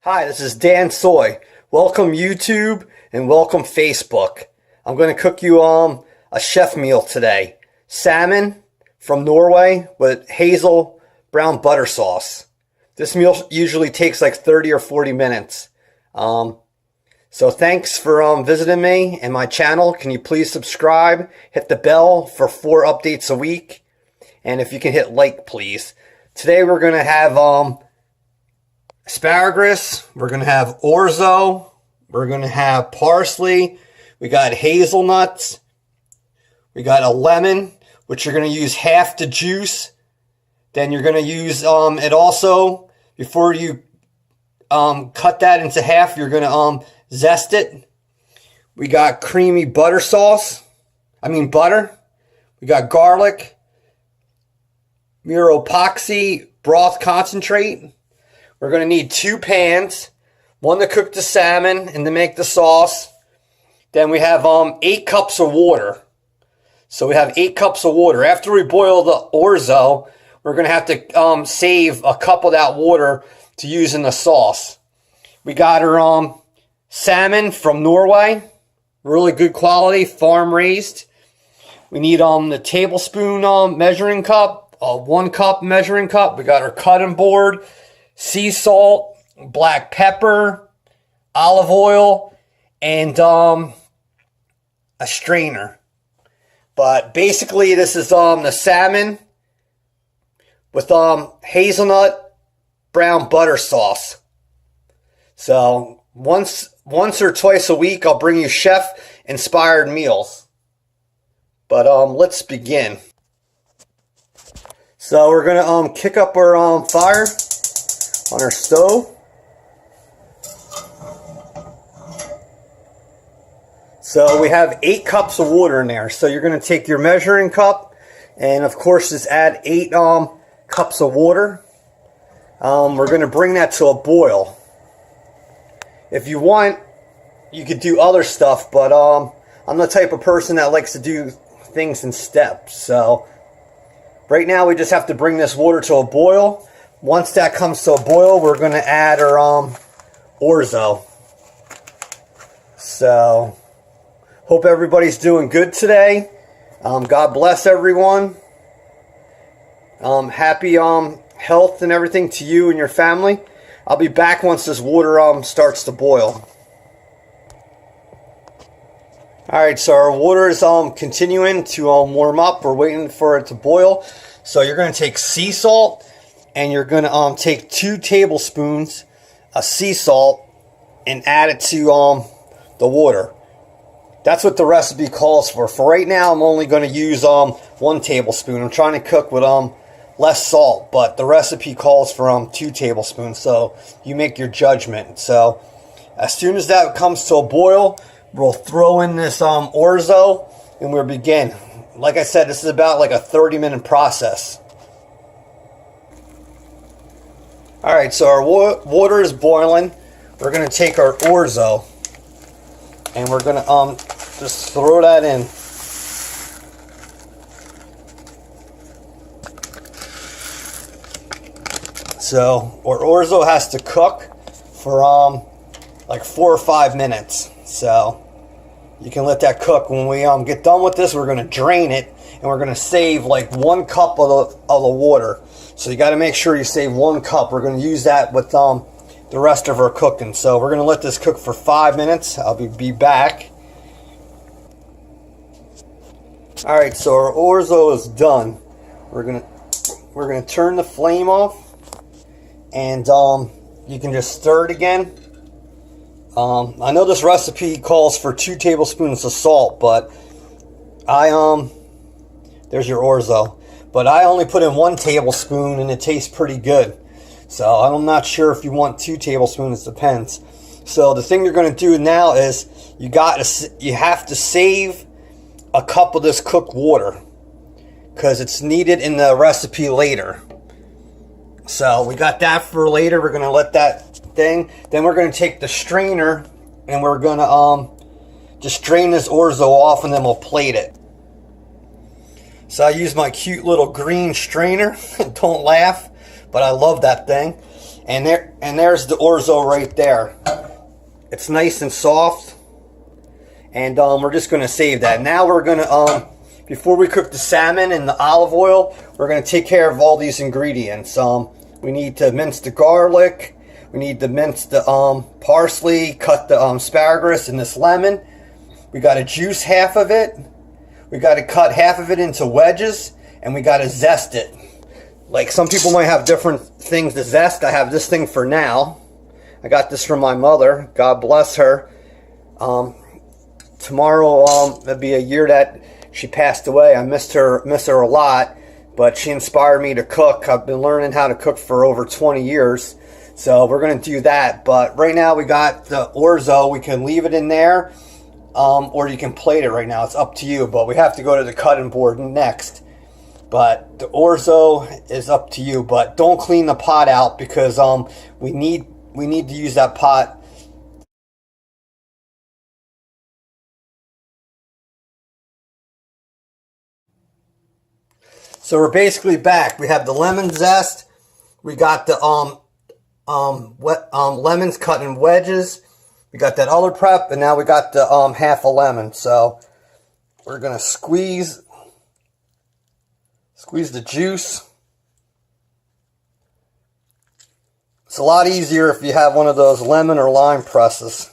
Hi, this is Dansoy. Welcome YouTube and welcome Facebook. I'm going to cook you a chef meal today. Salmon from Norway with hazel brown butter sauce. This meal usually takes like 30 or 40 minutes. So thanks for visiting me and my channel. Can you please subscribe? Hit the bell for 4 updates a week. And if you can hit like, please. Today we're going to have asparagus, we're going to have orzo, we're going to have parsley, we got hazelnuts, we got a lemon, which you're going to use half the juice. Then you're going to use it also, before you cut that into half, you're going to zest it. We got creamy butter. We got garlic, Mirepoix broth concentrate. We're going to need 2 pans, one to cook the salmon and to make the sauce. Then we have 8 cups of water. So we have 8 cups of water. After we boil the orzo, we're going to have to save a cup of that water to use in the sauce. We got our salmon from Norway, really good quality, farm raised. We need the tablespoon measuring cup, 1 cup measuring cup. We got our cutting board, sea salt, black pepper, olive oil, and a strainer. But basically this is the salmon with hazelnut brown butter sauce. So once or twice a week I'll bring you chef inspired meals. But let's begin. So we're gonna kick up our fire on our stove. So we have 8 cups of water in there. So you're going to take your measuring cup and of course just add 8 cups of water. We're going to bring that to a boil. If you want, you could do other stuff, but I'm the type of person that likes to do things in steps. So right now we just have to bring this water to a boil. Once that comes to a boil, we're going to add our orzo. So, hope everybody's doing good today. God bless everyone. Happy health and everything to you and your family. I'll be back once this water starts to boil. Alright, so our water is continuing to warm up. We're waiting for it to boil. So you're going to take sea salt. And you're going to take 2 tablespoons of sea salt and add it to the water. That's what the recipe calls for. For right now, I'm only going to use 1 tablespoon. I'm trying to cook with less salt, but the recipe calls for 2 tablespoons. So you make your judgment. So as soon as that comes to a boil, we'll throw in this orzo and we'll begin. Like I said, this is about like a 30-minute process. Alright, so our water is boiling. We're going to take our orzo and we're going to just throw that in. So our orzo has to cook for like 4 or 5 minutes. So you can let that cook. When we get done with this, we're going to drain it and we're going to save like 1 cup of the water. So you got to make sure you save 1 cup. We're going to use that with the rest of our cooking. So we're going to let this cook for 5 minutes. I'll be back. All right, so our orzo is done. We're gonna turn the flame off, and you can just stir it again. I know this recipe calls for 2 tablespoons of salt, but there's your orzo. But I only put in 1 tablespoon and it tastes pretty good. So I'm not sure if you want 2 tablespoons, it depends. So the thing you're going to do now is you have to save a cup of this cooked water because it's needed in the recipe later. So we got that for later. We're going to let that thing. Then we're going to take the strainer and we're going to just drain this orzo off and then we'll plate it. So I use my cute little green strainer. Don't laugh, but I love that thing. And there's the orzo right there. It's nice and soft. And we're just going to save that. Now we're going to, before we cook the salmon in the olive oil, we're going to take care of all these ingredients. We need to mince the garlic. We need to mince the parsley, cut the asparagus and this lemon. We got to juice half of it. We got to cut half of it into wedges. And we got to zest it. Like some people might have different things to zest. I have this thing for now. I got this from my mother. God bless her. Tomorrow it'll be a year that she passed away. I miss her a lot. But she inspired me to cook. I've been learning how to cook for over 20 years. So we're going to do that. But right now we got the orzo. We can leave it in there. Or you can plate it right now. It's up to you. But we have to go to the cutting board next. But the orzo is up to you. But don't clean the pot out because we need to use that pot. So we're basically back. We have the lemon zest. We got the lemons cut in wedges. We got that other prep, and now we got the half a lemon. So we're gonna squeeze the juice. It's a lot easier if you have one of those lemon or lime presses.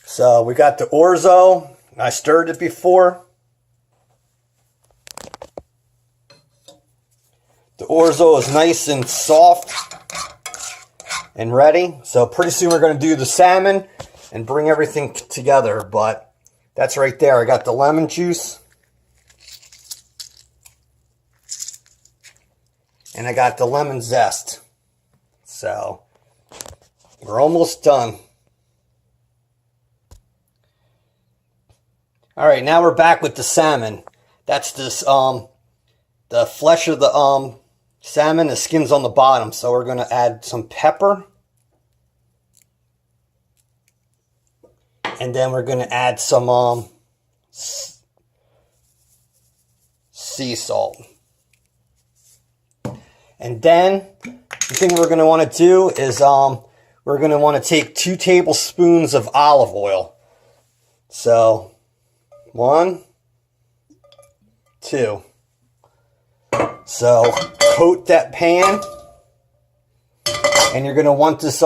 So we got the orzo. I stirred it before. The orzo is nice and soft and ready. So pretty soon we're going to do the salmon and bring everything together. But that's right there. I got the lemon juice. And I got the lemon zest. So we're almost done. All right, now we're back with the salmon. That's this, the flesh of the salmon, the skin's on the bottom. So we're going to add some pepper. And then we're going to add some sea salt. And then the thing we're going to want to do is we're going to want to take 2 tablespoons of olive oil. So 1, 2. So coat that pan, and you're going to want this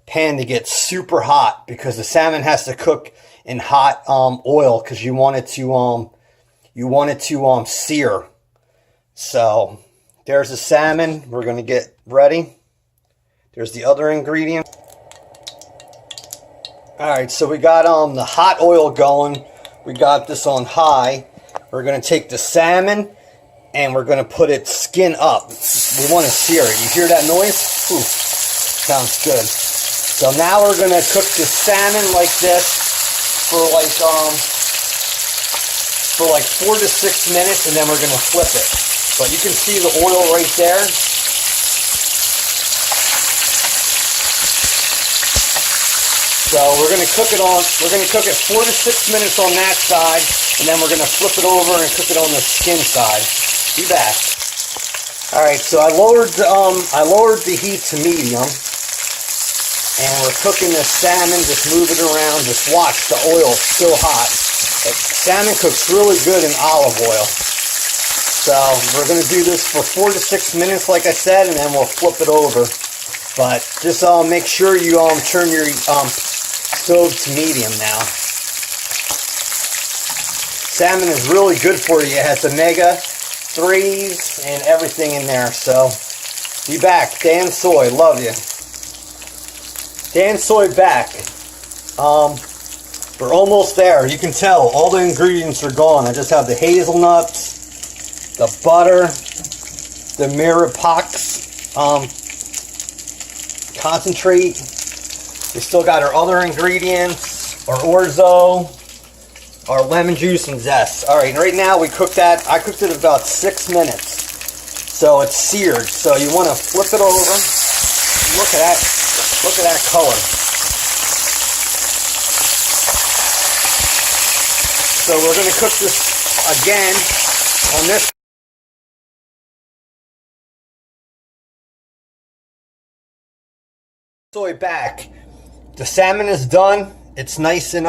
pan to get super hot because the salmon has to cook in hot oil because you want it to sear. So there's the salmon. We're going to get ready. There's the other ingredient. All right, so we got the hot oil going. We got this on high. We're going to take the salmon and we're going to put it skin up. We want to sear it. You hear that noise? Ooh, sounds good. So now we're going to cook the salmon like this for like 4 to 6 minutes, and then we're going to flip it. But you can see the oil right there. So we're going to cook it 4 to 6 minutes on that side, and then we're going to flip it over and cook it on the skin side. Be back. All right, so I lowered the heat to medium, and we're cooking the salmon. Just move it around. Just watch, the oil is still hot. Salmon cooks really good in olive oil. So we're going to do this for 4 to 6 minutes, like I said, and then we'll flip it over. But just make sure you turn your stove to medium now. Salmon is really good for you. It has omega-3s and everything in there. So be back. Dansoy, love you. Dansoy back. We're almost there. You can tell all the ingredients are gone. I just have the hazelnuts, the butter, the Mirepoix concentrate. We still got our other ingredients, our orzo, our lemon juice and zest. All right, and right now we cooked that. I cooked it about 6 minutes, so it's seared. So you want to flip it over. Look at that. Look at that color. So we're going to cook this again on this. Soy back. The salmon is done. It's nice and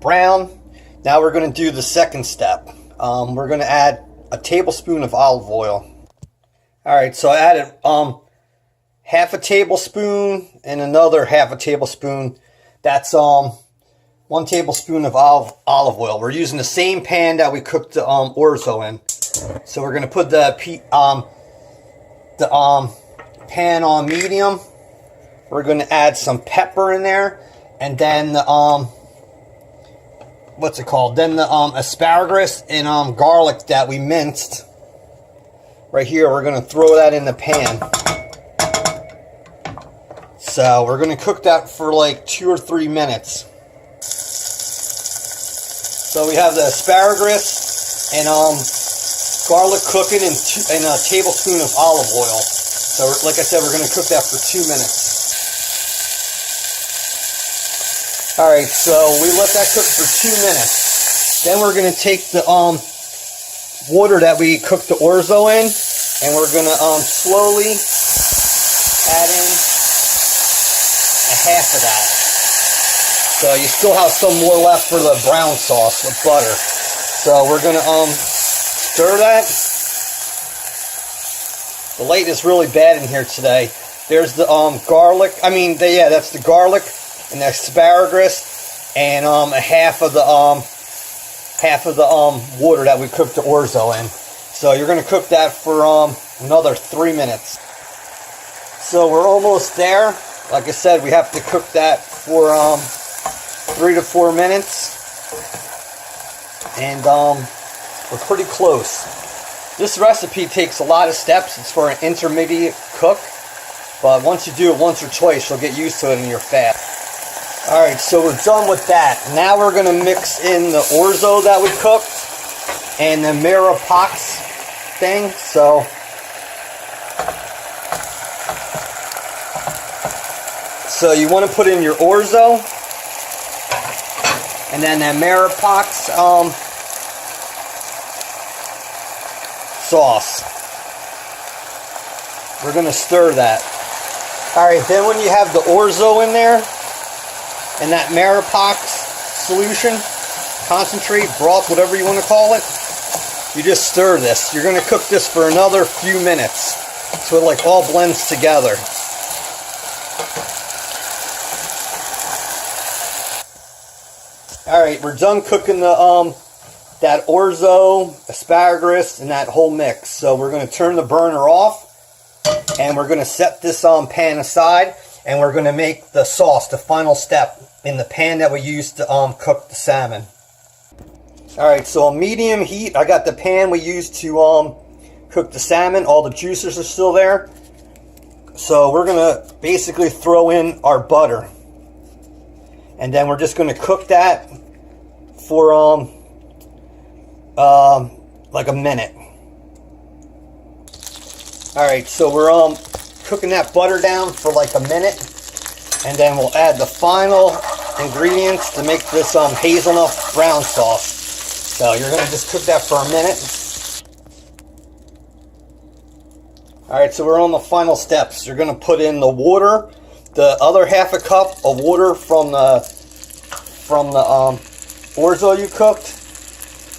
brown. Now we're going to do the second step. We're going to add a tablespoon of olive oil. Alright, so I added half a tablespoon and another half a tablespoon. That's 1 tablespoon of olive oil. We're using the same pan that we cooked the orzo in. So we're going to put the pan on medium. We're going to add some pepper in there, and then the what's it called? Then the asparagus and garlic that we minced right here. We're going to throw that in the pan. So we're going to cook that for like 2 or 3 minutes. So we have the asparagus and garlic cooking and a tablespoon of olive oil. So like I said, we're going to cook that for 2 minutes. Alright, so we let that cook for 2 minutes. Then we're going to take the water that we cooked the orzo in, and we're going to slowly add in a half of that. So you still have some more left for the brown sauce with butter. So we're going to stir that. The light is really bad in here today. There's the garlic. That's the garlic and the asparagus and a half of the water that we cooked the orzo in. So you're going to cook that for another 3 minutes. So we're almost there. Like I said, we have to cook that for 3 to 4 minutes, and we're pretty close. This recipe takes a lot of steps. It's for an intermediate cook, but once you do it once or twice, you'll get used to it and you're fast. Alright, so we're done with that. Now we're going to mix in the orzo that we cooked and the Mirepoix thing. So you want to put in your orzo and then the Mirepoix sauce. We're going to stir that. Alright, then when you have the orzo in there and that Mirepoix solution, concentrate, broth, whatever you want to call it, you just stir this. You're going to cook this for another few minutes so it like all blends together. Alright, we're done cooking the that orzo, asparagus, and that whole mix. So we're going to turn the burner off, and we're going to set this pan aside, and we're going to make the sauce, the final step, in the pan that we used to cook the salmon. Alright, so on medium heat, I got the pan we used to cook the salmon. All the juices are still there. So we're going to basically throw in our butter. And then we're just going to cook that for like a minute. Alright, so we're cooking that butter down for like a minute, and then we'll add the final ingredients to make this hazelnut brown sauce. So you're going to just cook that for a minute. Alright, so we're on the final steps. You're going to put in the water, the other half a cup of water from the orzo you cooked.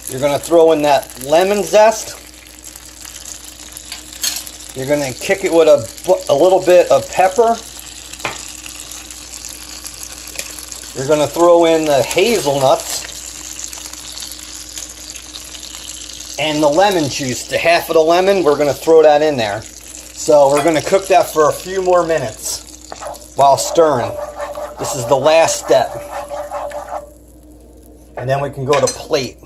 You're going to throw in that lemon zest. You're going to kick it with a little bit of pepper. You're going to throw in the hazelnuts and the lemon juice. The half of the lemon, we're going to throw that in there. So we're going to cook that for a few more minutes while stirring. This is the last step. And then we can go to plate.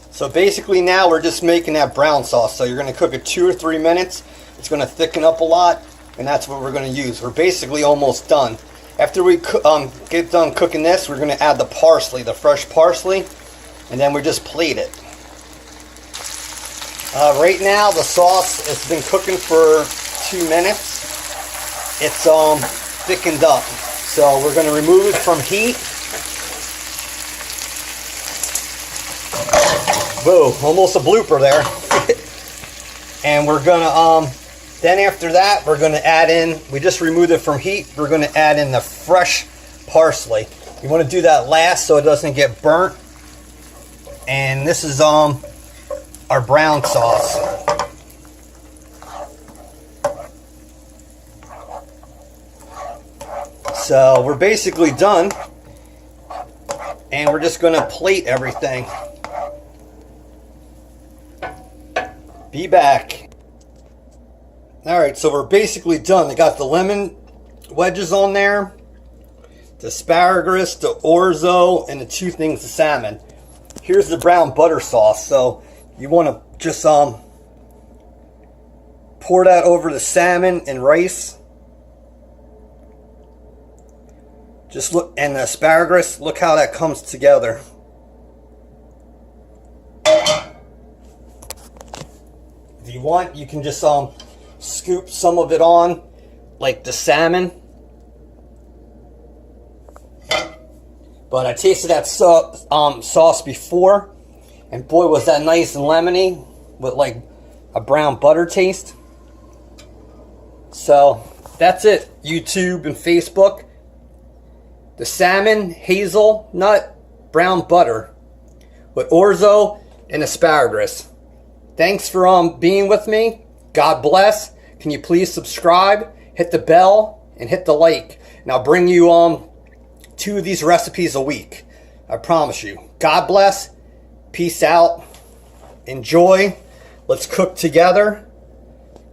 So basically now we're just making that brown sauce. So you're going to cook it 2 or 3 minutes. It's going to thicken up a lot, and that's what we're going to use. We're basically almost done. After we get done cooking this, we're going to add the parsley, the fresh parsley, and then we just plate it. Right now the sauce has been cooking for 2 minutes. It's thickened up. So we're going to remove it from heat. Whoa, almost a blooper there. And we're gonna, then after that, we're gonna add in, we just removed it from heat, we're gonna add in the fresh parsley. You wanna do that last so it doesn't get burnt. And this is our brown sauce. So we're basically done. And we're just gonna plate everything. Be back. Alright, so we're basically done. I got the lemon wedges on there, the asparagus, the orzo, and the 2 things of salmon. Here's the brown butter sauce. So you want to just pour that over the salmon and rice. Just look, and the asparagus, look how that comes together. If you want, you can just scoop some of it on, like the salmon. But I tasted that sauce before, and boy was that nice and lemony with like a brown butter taste. So that's it, YouTube and Facebook. The salmon, hazelnut, brown butter with orzo and asparagus. Thanks for being with me. God bless. Can you please subscribe, hit the bell, and hit the like. And I'll bring you 2 of these recipes a week. I promise you. God bless. Peace out. Enjoy. Let's cook together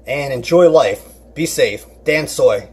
and enjoy life. Be safe. Dansoy.